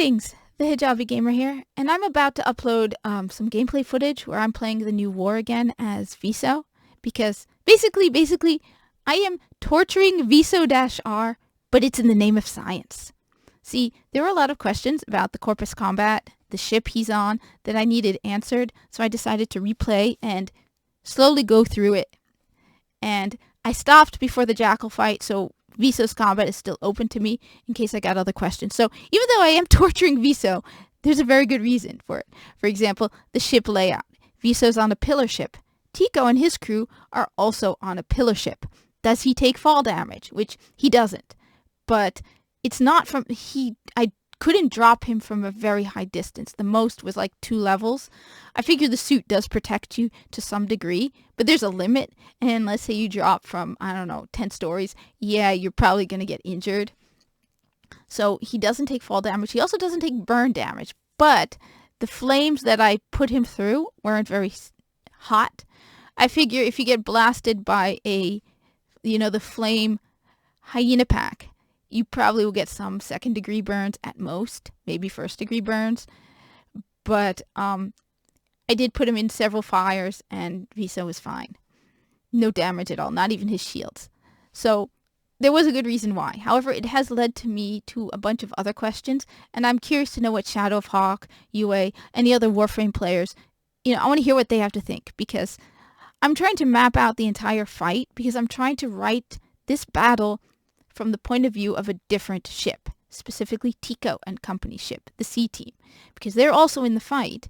Greetings, the Hijabi Gamer here, and I'm about to upload some gameplay footage where I'm playing the new war again as Veso, because basically, I am torturing Veso-R, but it's in the name of science. See, there were a lot of questions about the Corpus Combat, the ship he's on, that I needed answered, so I decided to replay and slowly go through it. And I stopped before the Jackal fight, so Veso's combat is still open to me in case I got other questions. So even though I am torturing Veso, there's a very good reason for it. For example, the ship layout. Veso's on a pillar ship. Tico and his crew are also on a pillar ship. Does he take fall damage? Which he doesn't. But it's not from... I couldn't drop him from a very high distance. The most was like 2 levels. I figure the suit does protect you to some degree, but there's a limit. And let's say you drop from, I don't know, 10 stories. Yeah, you're probably going to get injured. So he doesn't take fall damage. He also doesn't take burn damage. But the flames that I put him through weren't very hot. I figure if you get blasted by the flame hyena pack, you probably will get some 2nd degree burns at most, maybe 1st degree burns. But I did put him in several fires and Veso was fine. No damage at all, not even his shields. So there was a good reason why. However, it has led to me to a bunch of other questions, and I'm curious to know what Shadow of Hawk, UA, any other Warframe players, I want to hear what they have to think, because I'm trying to map out the entire fight, because I'm trying to write this battle from the point of view of a different ship, specifically Tico and company ship, the C team, because they're also in the fight,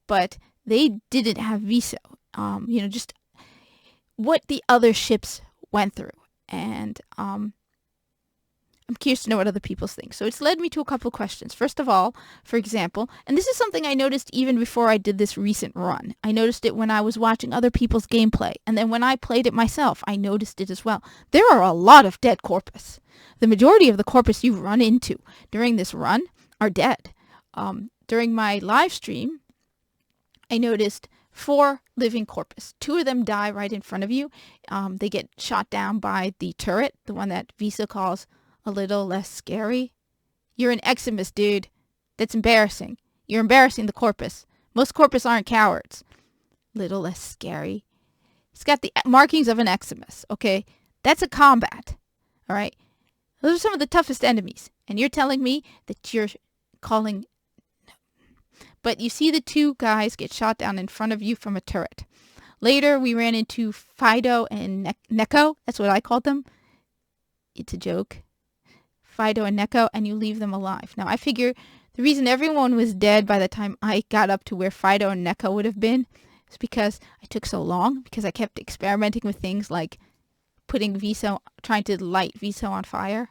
but they didn't have Veso. Just what the other ships went through, and I'm curious to know what other people think. So it's led me to a couple of questions. First of all, for example, and this is something I noticed even before I did this recent run. I noticed it when I was watching other people's gameplay, and then when I played it myself, I noticed it as well. There are a lot of dead corpus. The majority of the corpus you run into during this run are dead. During my live stream, I noticed 4 living corpus. 2 of them die right in front of you. They get shot down by the turret, the one that Veso calls a little less scary. You're an Eximus, dude. That's embarrassing. You're embarrassing the corpus. Most corpus aren't cowards. Little less scary. It's got the markings of an Eximus, okay? That's a combat, all right? Those are some of the toughest enemies. And you're telling me that you're calling... But you see the 2 guys get shot down in front of you from a turret. Later, we ran into Fido and Neko. That's what I called them. It's a joke. Fido and Neko, and you leave them alive. Now, I figure the reason everyone was dead by the time I got up to where Fido and Neko would have been is because I took so long, because I kept experimenting with things like trying to light Veso on fire.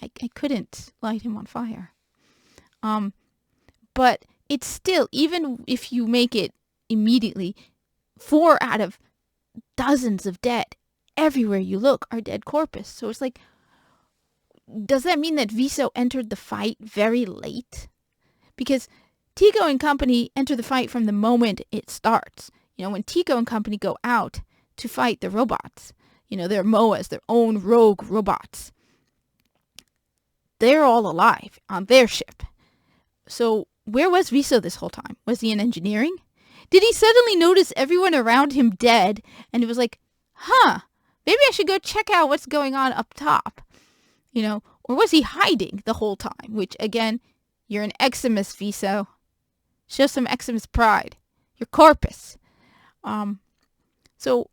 I couldn't light him on fire. But it's still, even if you make it immediately, 4 out of dozens of dead everywhere you look are dead corpus. So it's like, does that mean that Veso entered the fight very late? Because Tico and company enter the fight from the moment it starts. When Tico and company go out to fight the robots, their MOAs, their own rogue robots, they're all alive on their ship. So where was Veso this whole time? Was he in engineering? Did he suddenly notice everyone around him dead and it was like, maybe I should go check out what's going on up top? Or was he hiding the whole time? Which, again, you're an Eximus, Veso. Show some Eximus pride. You're corpus. So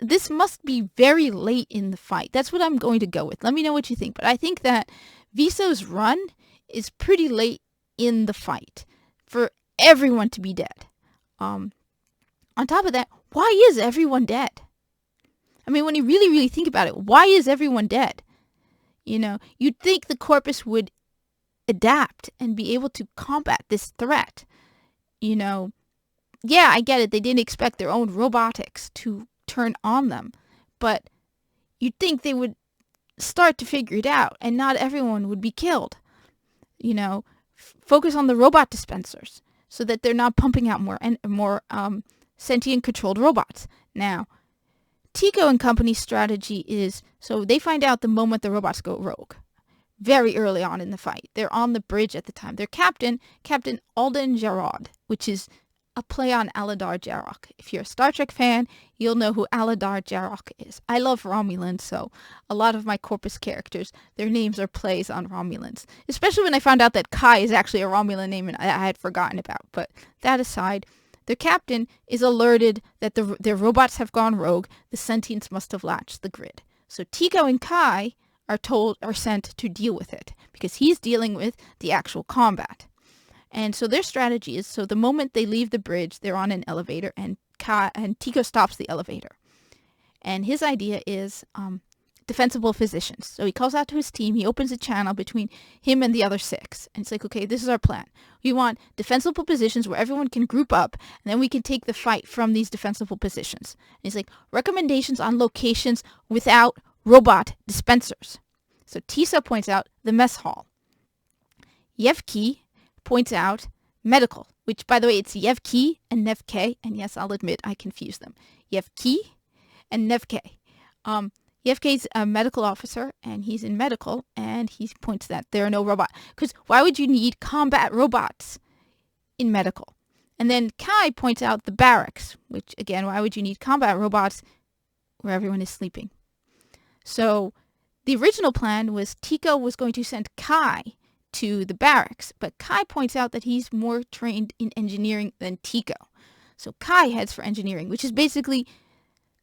this must be very late in the fight. That's what I'm going to go with. Let me know what you think. But I think that Veso's run is pretty late in the fight for everyone to be dead. On top of that, why is everyone dead? I mean, when you really, really think about it, why is everyone dead? You'd think the corpus would adapt and be able to combat this threat. Yeah, I get it. They didn't expect their own robotics to turn on them. But you'd think they would start to figure it out and not everyone would be killed. Focus on the robot dispensers so that they're not pumping out more sentient controlled robots. Now, Tico and company's strategy is, so they find out the moment the robots go rogue. very early on in the fight. They're on the bridge at the time. Their captain, Captain Alden Jarrod, which is a play on Aladar Jarok. If you're a Star Trek fan, you'll know who Aladar Jarok is. I love Romulans, so a lot of my Corpus characters, their names are plays on Romulans. Especially when I found out that Kai is actually a Romulan name and I had forgotten about. But that aside, their captain is alerted that their robots have gone rogue. The sentients must have latched the grid. So Tico and Kai are sent to deal with it because he's dealing with the actual combat. And so their strategy is, so the moment they leave the bridge, they're on an elevator, and Tico stops the elevator. And his idea is defensible positions. So he calls out to his team. He opens a channel between him and the other 6. And it's like, okay, this is our plan. We want defensible positions where everyone can group up, and then we can take the fight from these defensible positions. And he's like, recommendations on locations without robot dispensers. So Tiso points out the mess hall. Yevki points out medical, which, by the way, it's Yevki and Nevke, and yes, I'll admit I confuse them. Yevki and Nevke. Yevke's a medical officer, and he's in medical, and he points that there are no robots. Because why would you need combat robots in medical? And then Kai points out the barracks, which, again, why would you need combat robots where everyone is sleeping? So the original plan was Tico was going to send Kai to the barracks, but Kai points out that he's more trained in engineering than Tico. So Kai heads for engineering, which is basically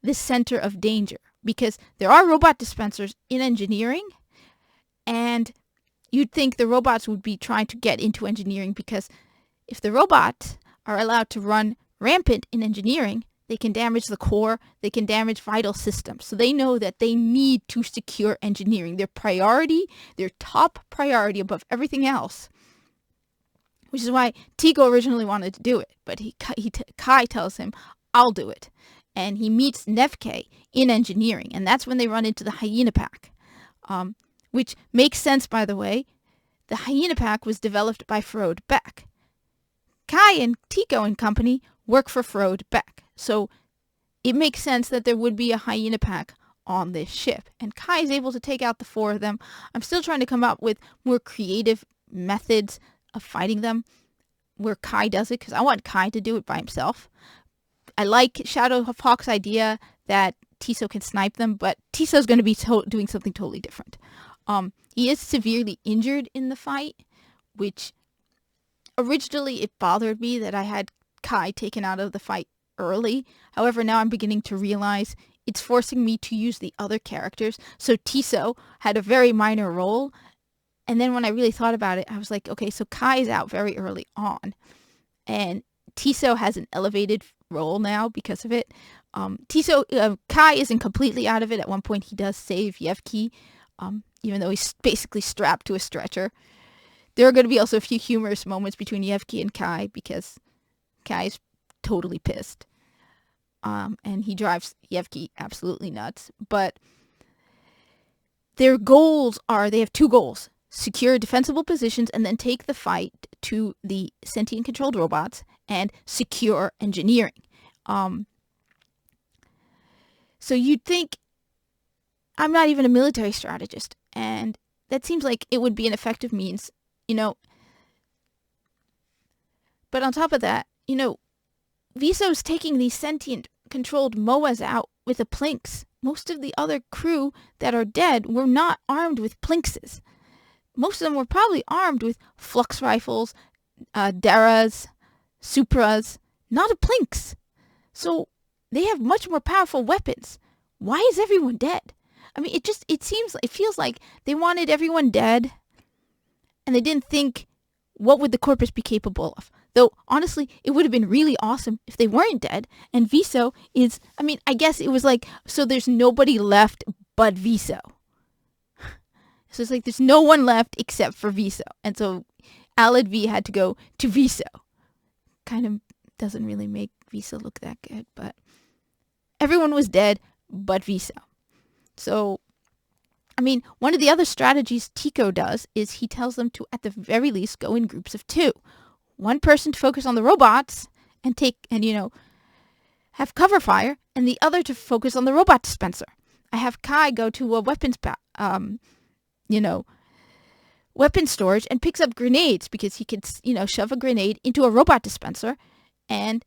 the center of danger, because there are robot dispensers in engineering, and you'd think the robots would be trying to get into engineering, because if the robots are allowed to run rampant in engineering, they can damage the core, they can damage vital systems. So they know that they need to secure engineering. Their priority, their top priority above everything else. Which is why Tico originally wanted to do it. But Kai tells him, I'll do it. And he meets Nevke in engineering. And that's when they run into the Hyena Pack. Which makes sense, by the way. The Hyena Pack was developed by Frode Beck. Kai and Tico and company work for Frode Beck. So it makes sense that there would be a Hyena Pack on this ship. And Kai is able to take out the 4 of them. I'm still trying to come up with more creative methods of fighting them where Kai does it, because I want Kai to do it by himself. I like Shadow of Hawk's idea that Tiso can snipe them, but Tiso's going to be doing something totally different. He is severely injured in the fight, which originally it bothered me that I had Kai taken out of the fight early. However, now I'm beginning to realize it's forcing me to use the other characters. So Tiso had a very minor role. And then when I really thought about it, I was like, okay, so Kai is out very early on. And Tiso has an elevated role now because of it. Kai isn't completely out of it. At one point, he does save Yevki, even though he's basically strapped to a stretcher. There are going to be also a few humorous moments between Yevki and Kai because Kai's totally pissed. And he drives Yevki absolutely nuts. But their goals are, they have 2 goals. Secure defensible positions and then take the fight to the sentient controlled robots and secure engineering. So you'd think, I'm not even a military strategist, and that seems like it would be an effective means, But on top of that, Veso's taking these sentient controlled MOAs out with the plinks. Most of the other crew that are dead were not armed with plinkses. Most of them were probably armed with flux rifles, Daras, Supras, not a plinks. So they have much more powerful weapons. Why is everyone dead? I mean, it feels like they wanted everyone dead, and they didn't think, what would the Corpus be capable of? Though, honestly, it would have been really awesome if they weren't dead. And Veso is, I guess it was like, so there's nobody left but Veso. So it's like there's no one left except for Veso. And so Alad V had to go to Veso. Kind of doesn't really make Veso look that good, but everyone was dead but Veso. So, one of the other strategies Tico does is he tells them to, at the very least, go in groups of 2. One person to focus on the robots and have cover fire, and the other to focus on the robot dispenser. I have Kai go to a weapons weapon storage and picks up grenades because he could, shove a grenade into a robot dispenser and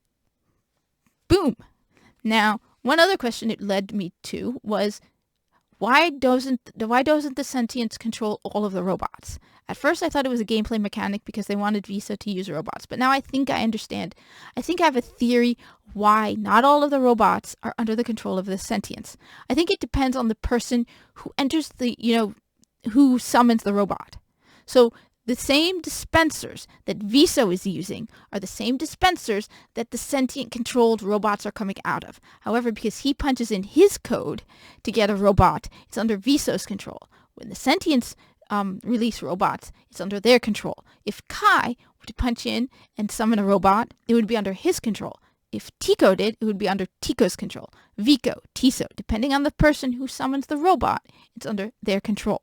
boom. Now, one other question it led me to was, why doesn't the sentience control all of the robots? At first I thought it was a gameplay mechanic because they wanted Veso to use robots, but now I think I understand. I think I have a theory why not all of the robots are under the control of the sentience. I think it depends on the person who enters who summons the robot. So the same dispensers that Veso is using are the same dispensers that the sentient controlled robots are coming out of. However, because he punches in his code to get a robot, it's under Veso's control. When the sentients release robots, it's under their control. If Kai were to punch in and summon a robot, it would be under his control. If Tico did, it would be under Tico's control. Vico, Tiso, depending on the person who summons the robot, it's under their control.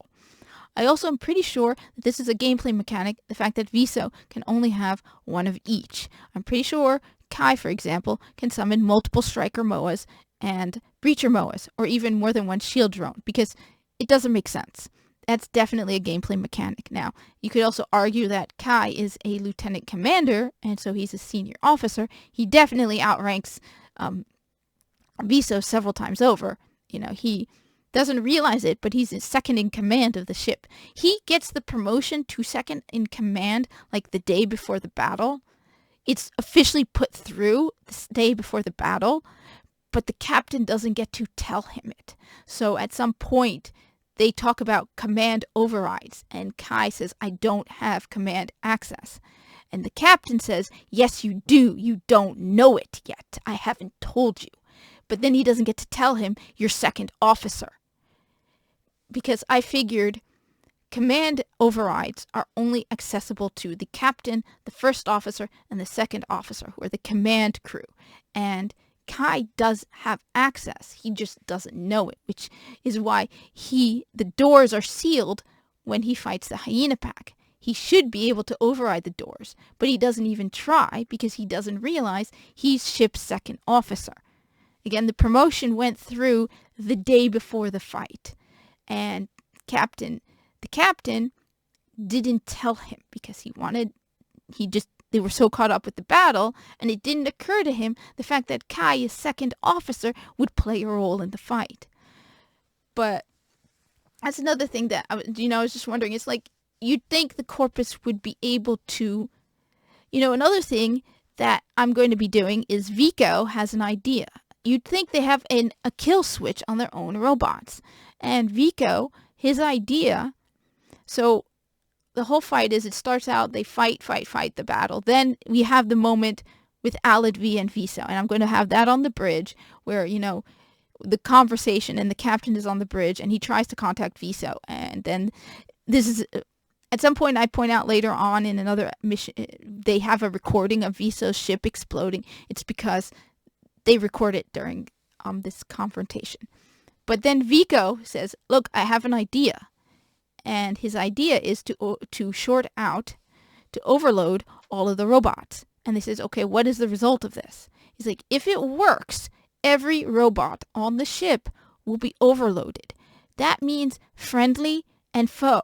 I also am pretty sure that this is a gameplay mechanic, the fact that Veso can only have one of each. I'm pretty sure Kai, for example, can summon multiple Striker MOAs and Breacher MOAs, or even more than one shield drone, because it doesn't make sense. That's definitely a gameplay mechanic. Now, you could also argue that Kai is a lieutenant commander, and so he's a senior officer. He definitely outranks Veso several times over. He doesn't realize it, but he's second in command of the ship. He gets the promotion to second in command like the day before the battle. It's officially put through the day before the battle, but the captain doesn't get to tell him it. So at some point, they talk about command overrides, and Kai says, I don't have command access. And the captain says, yes, you do. You don't know it yet. I haven't told you. But then he doesn't get to tell him, you're second officer. Because I figured command overrides are only accessible to the captain, the first officer, and the second officer, who are the command crew. And Kai does have access. He just doesn't know it, which is why the doors are sealed when he fights the hyena pack. He should be able to override the doors, but he doesn't even try because he doesn't realize he's ship's second officer. Again, the promotion went through the day before the fight. And the captain didn't tell him because they were so caught up with the battle, and it didn't occur to him the fact that Kai, as second officer, would play a role in the fight. But that's another thing that, I was just wondering. It's like, you'd think the Corpus would be able to, another thing that I'm going to be doing is Vico has an idea. You'd think they have a kill switch on their own robots. And Vico, his idea, so the whole fight is, it starts out, they fight the battle. Then we have the moment with Alad V and Veso. And I'm going to have that on the bridge where, the conversation, and the captain is on the bridge and he tries to contact Veso. And then this is, at some point I point out later on in another mission, they have a recording of Veso's ship exploding. It's because they record it during this confrontation. But then Vico says, look, I have an idea. And his idea is to short out, to overload all of the robots. And they says, okay, what is the result of this? He's like, if it works, every robot on the ship will be overloaded. That means friendly and foe.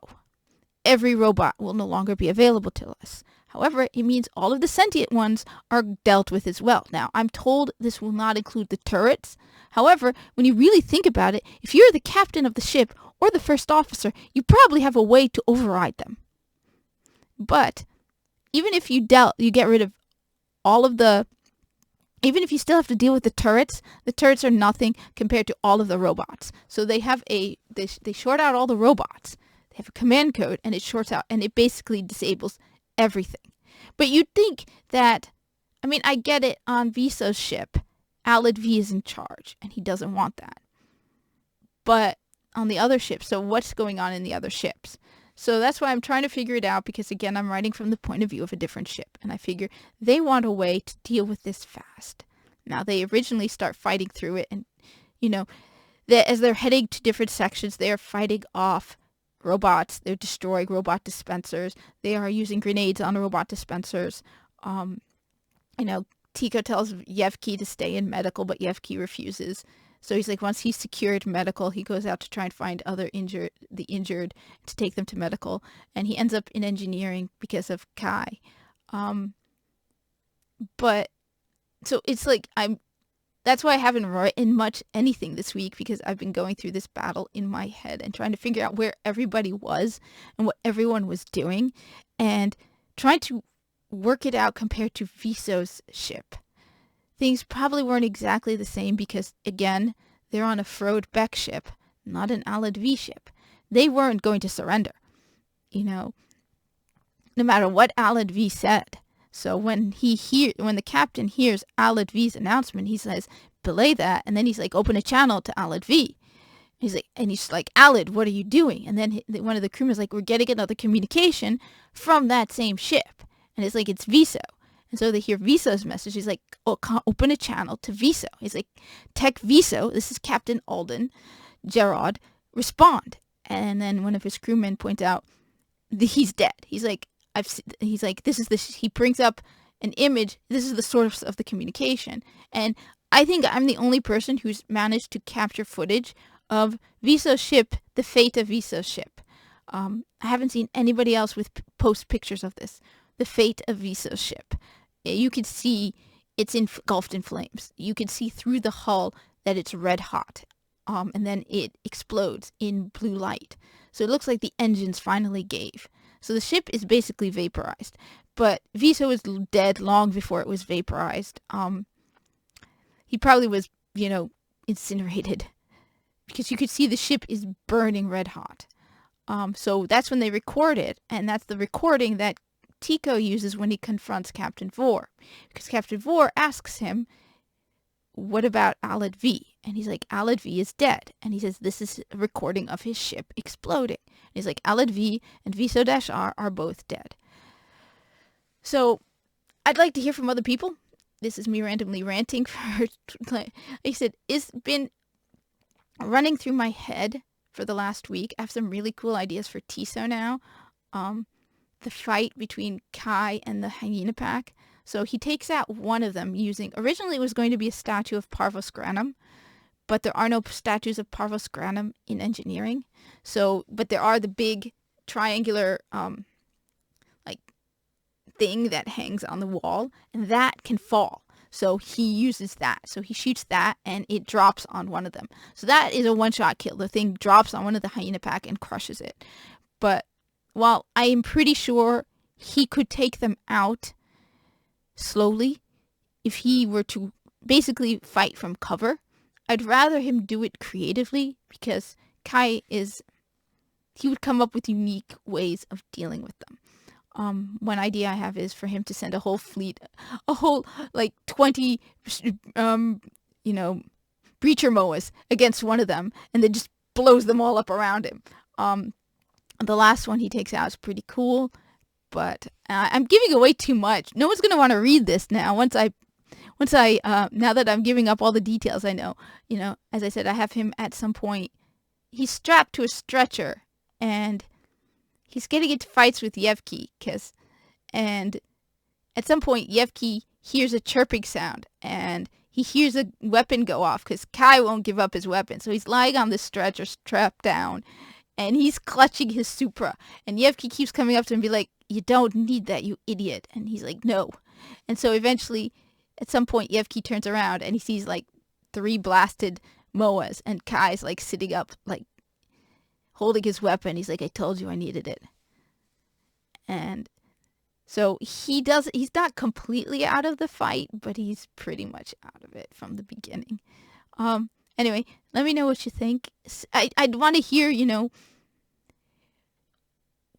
Every robot will no longer be available to us. However, it means all of the sentient ones are dealt with as well. Now, I'm told this will not include the turrets. However, when you really think about it, if you're the captain of the ship or the first officer, you probably have a way to override them. But even if you get rid of all of the, even if you still have to deal with the turrets are nothing compared to all of the robots. So they have they short out all the robots. They have a command code, and it shorts out, and it basically disables everything. But you'd think that, I get it, on Veso's ship, Alad V is in charge, and he doesn't want that. But on the other ships, so what's going on in the other ships? So that's why I'm trying to figure it out, because again, I'm writing from the point of view of a different ship, and I figure they want a way to deal with this fast. Now, they originally start fighting through it, and, as they're heading to different sections, they're fighting off robots. They're destroying robot dispensers. They are using grenades on robot dispensers. Tico tells Yevki to stay in medical, but Yevki refuses. So he's like, once he's secured medical, he goes out to try and find the injured to take them to medical. And he ends up in engineering because of Kai. But so it's like that's why I haven't written much anything this week, because I've been going through this battle in my head and trying to figure out where everybody was and what everyone was doing and trying to work it out compared to Veso's ship. Things probably weren't exactly the same because, again, they're on a Frode Beck ship, not an Alad V ship. They weren't going to surrender, no matter what Alad V said. So when the captain hears Alad V's announcement, he says, belay that, and then he's like, open a channel to Alad V. He's like, Alad, what are you doing? And then one of the crewmen is like, we're getting another communication from that same ship. And it's like, it's Veso. And so they hear Veso's message. He's like, open a channel to Veso. He's like, Tech Veso, this is Captain Alden, Gerard, respond. And then one of his crewmen points out that he's dead. He's like, he brings up an image. This is the source of the communication. And I think I'm the only person who's managed to capture footage of Veso's ship, the fate of Veso's ship. I haven't seen anybody else post pictures of this. The fate of Veso's ship. You could see it's engulfed in flames. You could see through the hull that it's red hot. And then it explodes in blue light. So it looks like the engines finally gave. So the ship is basically vaporized. But Veso is dead long before it was vaporized. He probably was, incinerated. Because you could see the ship is burning red hot. So that's when they record it. And that's the recording that Tico uses when he confronts Captain Vor. Because Captain Vor asks him, what about Alad V? And he's like, Alad V is dead. And he says, this is a recording of his ship exploding. And he's like, Alad V and Veso-R are both dead. So I'd like to hear from other people. This is me randomly ranting. Like I said, it's been running through my head for the last week. I have some really cool ideas for Tiso now. The fight between Kai and the Hyena Pack. So he takes out one of them originally it was going to be a statue of Parvos Granum, but there are no statues of Parvos Granum in engineering. But there are the big triangular, thing that hangs on the wall, and that can fall. So he uses that. So he shoots that, and it drops on one of them. So that is a one-shot kill. The thing drops on one of the Hyena Pack and crushes it. But while I am pretty sure he could take them out slowly, if he were to basically fight from cover, I'd rather him do it creatively, because Kai he would come up with unique ways of dealing with them. One idea I have is for him to send a whole fleet, 20, breacher moas against one of them, and then just blows them all up around him. The last one he takes out is pretty cool, but I'm giving away too much. No one's gonna want to read this now. Once I now that I'm giving up all the details, I know. As I said, I have him at some point. He's strapped to a stretcher, and he's getting into fights with Yevki, and at some point Yevki hears a chirping sound, and he hears a weapon go off because Kai won't give up his weapon. So he's lying on the stretcher, strapped down, and he's clutching his Supra. And Yevki keeps coming up to him and be like, you don't need that, you idiot. And he's like, no. And so eventually, at some point, Yevki turns around and he sees 3 blasted Moas, and Kai's sitting up, holding his weapon. He's like, I told you I needed it. And so he's not completely out of the fight, but he's pretty much out of it from the beginning. Anyway, let me know what you think. I'd want to hear,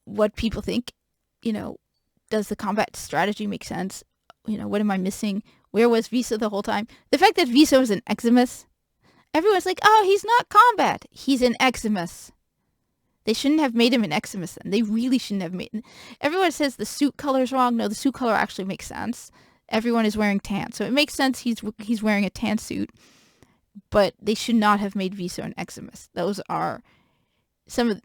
what people think. Does the combat strategy make sense? What am I missing? Where was Veso the whole time? The fact that Veso is an Eximus, everyone's like, oh, he's not combat. He's an Eximus. They shouldn't have made him an Eximus then. They really shouldn't have made him. Everyone says the suit color is wrong. No, the suit color actually makes sense. Everyone is wearing tan. So it makes sense he's wearing a tan suit. But they should not have made Veso an Eximus. Those are some of,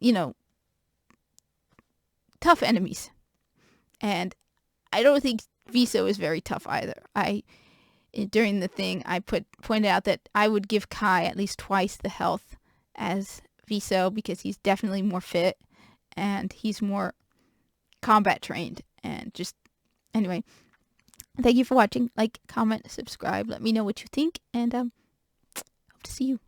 tough enemies. And I don't think Veso is very tough either. during the thing, I pointed out that I would give Kai at least twice the health as Veso because he's definitely more fit and he's more combat trained. And just anyway, thank you for watching. Like, comment, subscribe. Let me know what you think, and hope to see you.